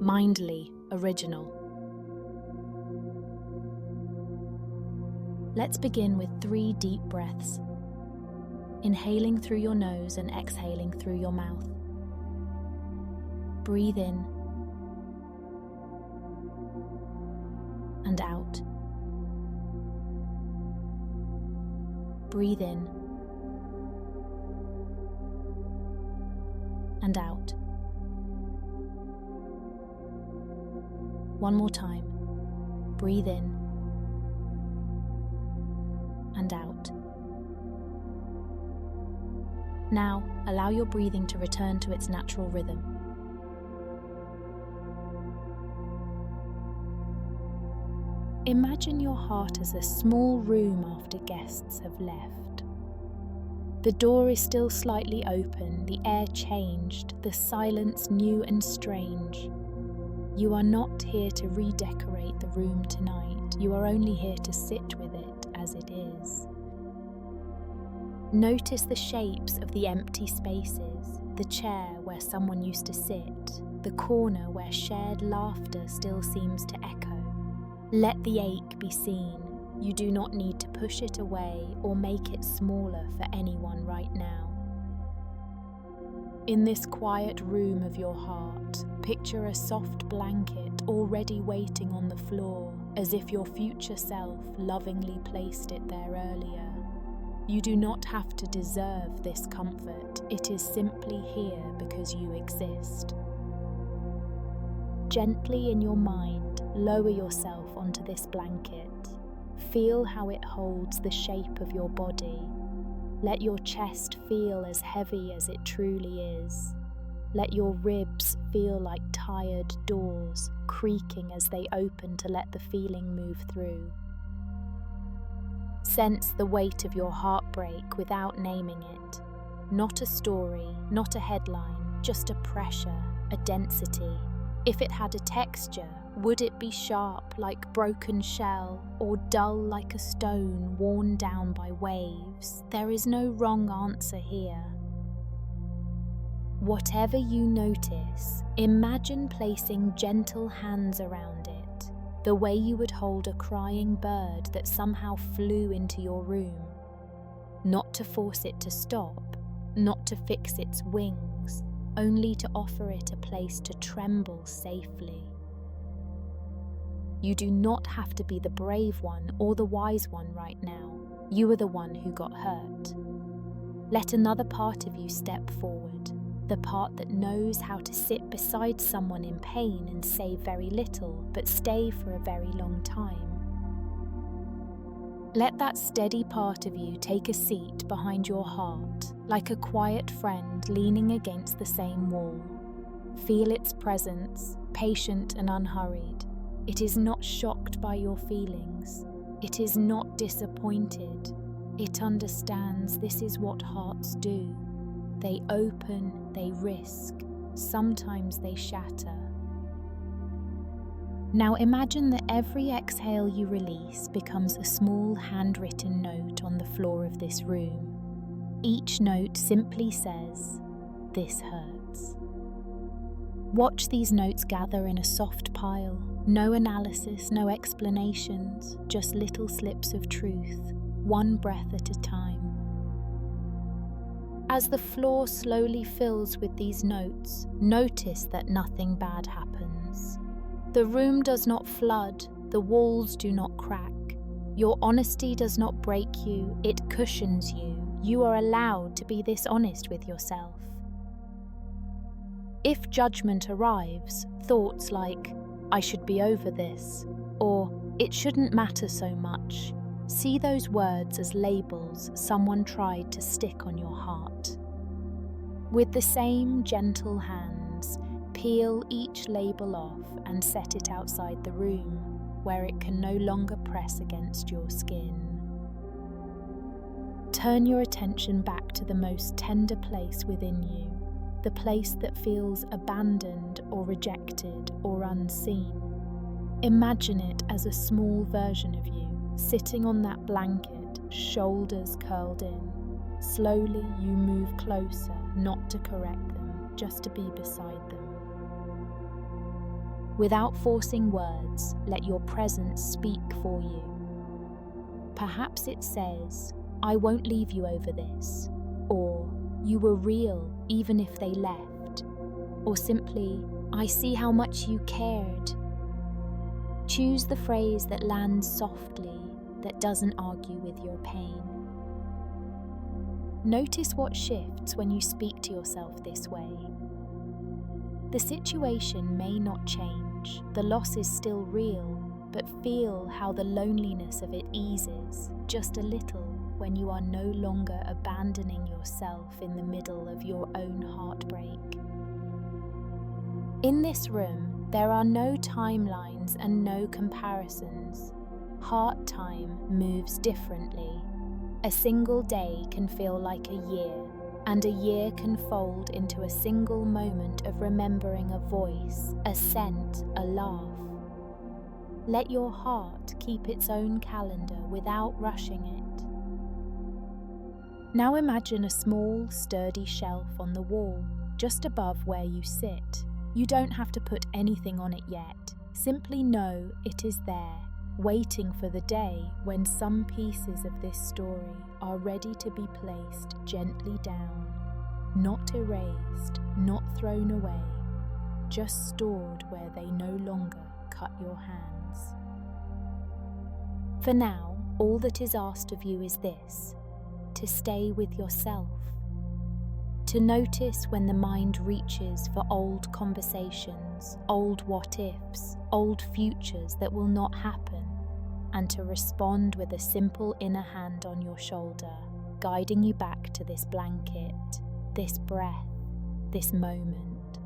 mindfully original. Let's begin with 3 deep breaths, inhaling through your nose and exhaling through your mouth. Breathe in and out. Breathe in and out. One more time. Breathe in and out. Now, allow your breathing to return to its natural rhythm. Imagine your heart as a small room after guests have left. The door is still slightly open, the air changed, the silence new and strange. You are not here to redecorate the room tonight. You are only here to sit with it as it is. Notice the shapes of the empty spaces, the chair where someone used to sit, the corner where shared laughter still seems to echo. Let the ache be seen. You do not need to push it away or make it smaller for anyone right now. In this quiet room of your heart, picture a soft blanket already waiting on the floor, as if your future self lovingly placed it there earlier. You do not have to deserve this comfort. It is simply here because you exist. Gently in your mind, lower yourself onto this blanket. Feel how it holds the shape of your body. Let your chest feel as heavy as it truly is. Let your ribs feel like tired doors, creaking as they open to let the feeling move through. Sense the weight of your heartbreak without naming it. Not a story, not a headline, just a pressure, a density. If it had a texture, would it be sharp like broken shell or dull like a stone worn down by waves? There is no wrong answer here. Whatever you notice, imagine placing gentle hands around it, the way you would hold a crying bird that somehow flew into your room. Not to force it to stop, not to fix its wings, only to offer it a place to tremble safely. You do not have to be the brave one or the wise one right now. You are the one who got hurt. Let another part of you step forward, the part that knows how to sit beside someone in pain and say very little, but stay for a very long time. Let that steady part of you take a seat behind your heart, like a quiet friend leaning against the same wall. Feel its presence, patient and unhurried. It is not shocked by your feelings. It is not disappointed. It understands this is what hearts do. They open, they risk, sometimes they shatter. Now imagine that every exhale you release becomes a small handwritten note on the floor of this room. Each note simply says, "This hurts." Watch these notes gather in a soft pile. No analysis, no explanations, just little slips of truth, one breath at a time. As the floor slowly fills with these notes, notice that nothing bad happens. The room does not flood, the walls do not crack. Your honesty does not break you, it cushions you. You are allowed to be this honest with yourself. If judgment arrives, thoughts like, "I should be over this," or "it shouldn't matter so much," see those words as labels someone tried to stick on your heart. With the same gentle hands, peel each label off and set it outside the room, where it can no longer press against your skin. Turn your attention back to the most tender place within you, the place that feels abandoned or rejected or unseen. Imagine it as a small version of you, sitting on that blanket, shoulders curled in. Slowly you move closer, not to correct them, just to be beside them. Without forcing words, let your presence speak for you. Perhaps it says, "I won't leave you over this," or "You were real even if they left," or simply, "I see how much you cared." Choose the phrase that lands softly, that doesn't argue with your pain. Notice what shifts when you speak to yourself this way. The situation may not change, the loss is still real, but feel how the loneliness of it eases just a little when you are no longer abandoning yourself in the middle of your own heartbreak. In this room, there are no timelines and no comparisons. Heart time moves differently. A single day can feel like a year, and a year can fold into a single moment of remembering a voice, a scent, a laugh. Let your heart keep its own calendar without rushing it. Now imagine a small, sturdy shelf on the wall, just above where you sit. You don't have to put anything on it yet. Simply know it is there, waiting for the day when some pieces of this story are ready to be placed gently down, not erased, not thrown away, just stored where they no longer cut your hands. For now, all that is asked of you is this: to stay with yourself, to notice when the mind reaches for old conversations, old what-ifs, old futures that will not happen, and to respond with a simple inner hand on your shoulder, guiding you back to this blanket, this breath, this moment.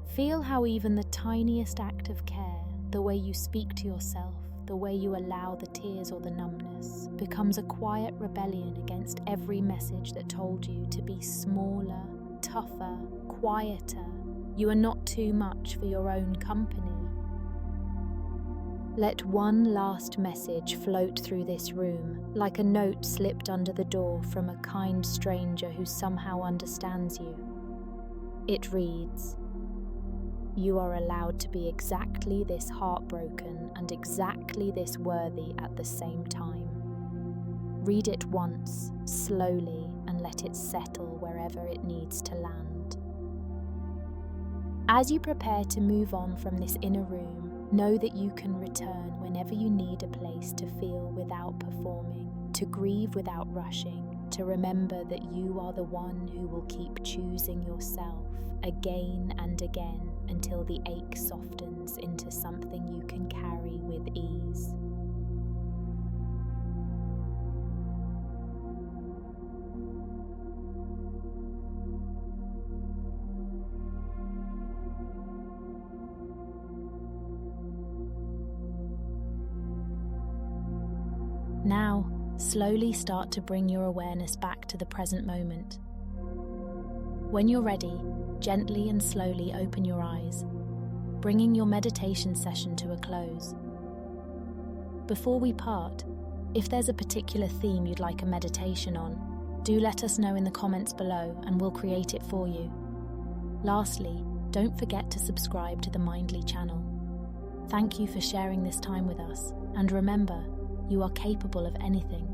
Feel how even the tiniest act of care, the way you speak to yourself, the way you allow the tears or the numbness, becomes a quiet rebellion against every message that told you to be smaller, tougher, quieter. You are not too much for your own company. Let one last message float through this room, like a note slipped under the door from a kind stranger who somehow understands you. It reads, "You are allowed to be exactly this heartbroken and exactly this worthy at the same time." Read it once, slowly, and let it settle wherever it needs to land. As you prepare to move on from this inner room, know that you can return whenever you need a place to feel without performing, to grieve without rushing, to remember that you are the one who will keep choosing yourself again and again until the ache softens into something you can carry with ease. Now, slowly start to bring your awareness back to the present moment. When you're ready, gently and slowly open your eyes, bringing your meditation session to a close. Before we part, if there's a particular theme you'd like a meditation on, do let us know in the comments below and we'll create it for you. Lastly, don't forget to subscribe to the Mindly channel. Thank you for sharing this time with us, and remember, you are capable of anything.